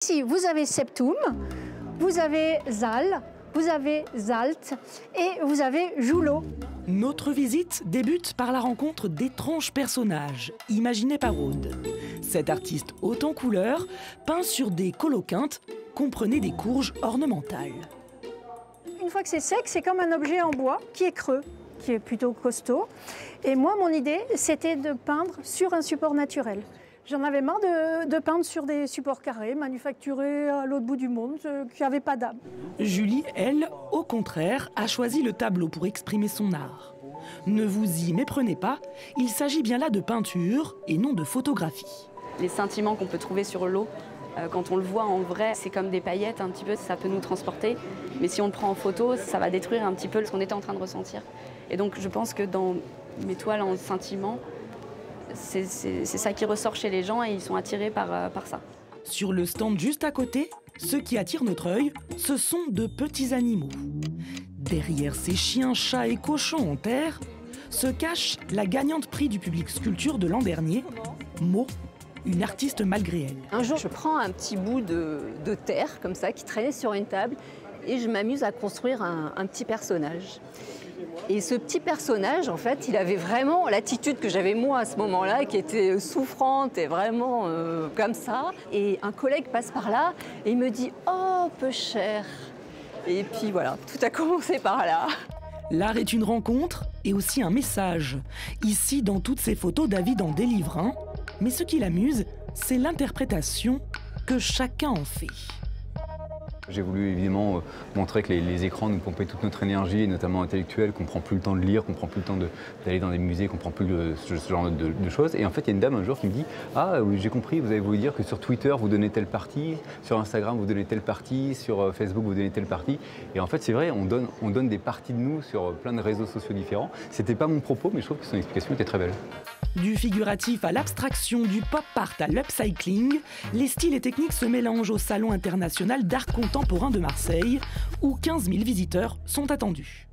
Ici, vous avez Septum, vous avez Zal, vous avez Zalt et vous avez Joulot. Notre visite débute par la rencontre d'étranges personnages imaginés par Aude. Cet artiste haut en couleurs peint sur des coloquintes, comprenez des courges ornementales. Une fois que c'est sec, c'est comme un objet en bois qui est creux, qui est plutôt costaud. Et moi, mon idée, c'était de peindre sur un support naturel. J'en avais marre de peindre sur des supports carrés, manufacturés à l'autre bout du monde, qui n'avaient pas d'âme. Julie, elle, au contraire, a choisi le tableau pour exprimer son art. Ne vous y méprenez pas, il s'agit bien là de peinture et non de photographie. Les sentiments qu'on peut trouver sur l'eau, quand on le voit en vrai, c'est comme des paillettes un petit peu, ça peut nous transporter. Mais si on le prend en photo, ça va détruire un petit peu ce qu'on était en train de ressentir. Et donc je pense que dans mes toiles en sentiment, c'est ça qui ressort chez les gens et ils sont attirés par ça. Sur le stand juste à côté, ce qui attire notre œil, ce sont de petits animaux. Derrière ces chiens, chats et cochons en terre, se cache la gagnante prix du public sculpture de l'an dernier, Mo, une artiste malgré elle. Un jour, je prends un petit bout de terre, comme ça, qui traînait sur une table, et je m'amuse à construire un petit personnage. Et ce petit personnage, en fait, il avait vraiment l'attitude que j'avais moi à ce moment-là, qui était souffrante et vraiment comme ça. Et un collègue passe par là et il me dit « Oh, peu cher !» Et puis voilà, tout a commencé par là. L'art est une rencontre et aussi un message. Ici, dans toutes ces photos, David en délivre un. Mais ce qui l'amuse, c'est l'interprétation que chacun en fait. J'ai voulu évidemment montrer que les écrans nous pompaient toute notre énergie, notamment intellectuelle, qu'on ne prend plus le temps de lire, qu'on ne prend plus le temps d'aller dans des musées, qu'on ne prend plus ce genre de choses. Et en fait, il y a une dame un jour qui me dit « Ah oui, j'ai compris, vous avez voulu dire que sur Twitter, vous donnez telle partie, sur Instagram, vous donnez telle partie, sur Facebook, vous donnez telle partie. » Et en fait, c'est vrai, on donne des parties de nous sur plein de réseaux sociaux différents. C'était pas mon propos, mais je trouve que son explication était très belle. Du figuratif à l'abstraction, du pop art à l'upcycling, les styles et techniques se mélangent au Salon international d'art contemporain de Marseille, où 15 000 visiteurs sont attendus.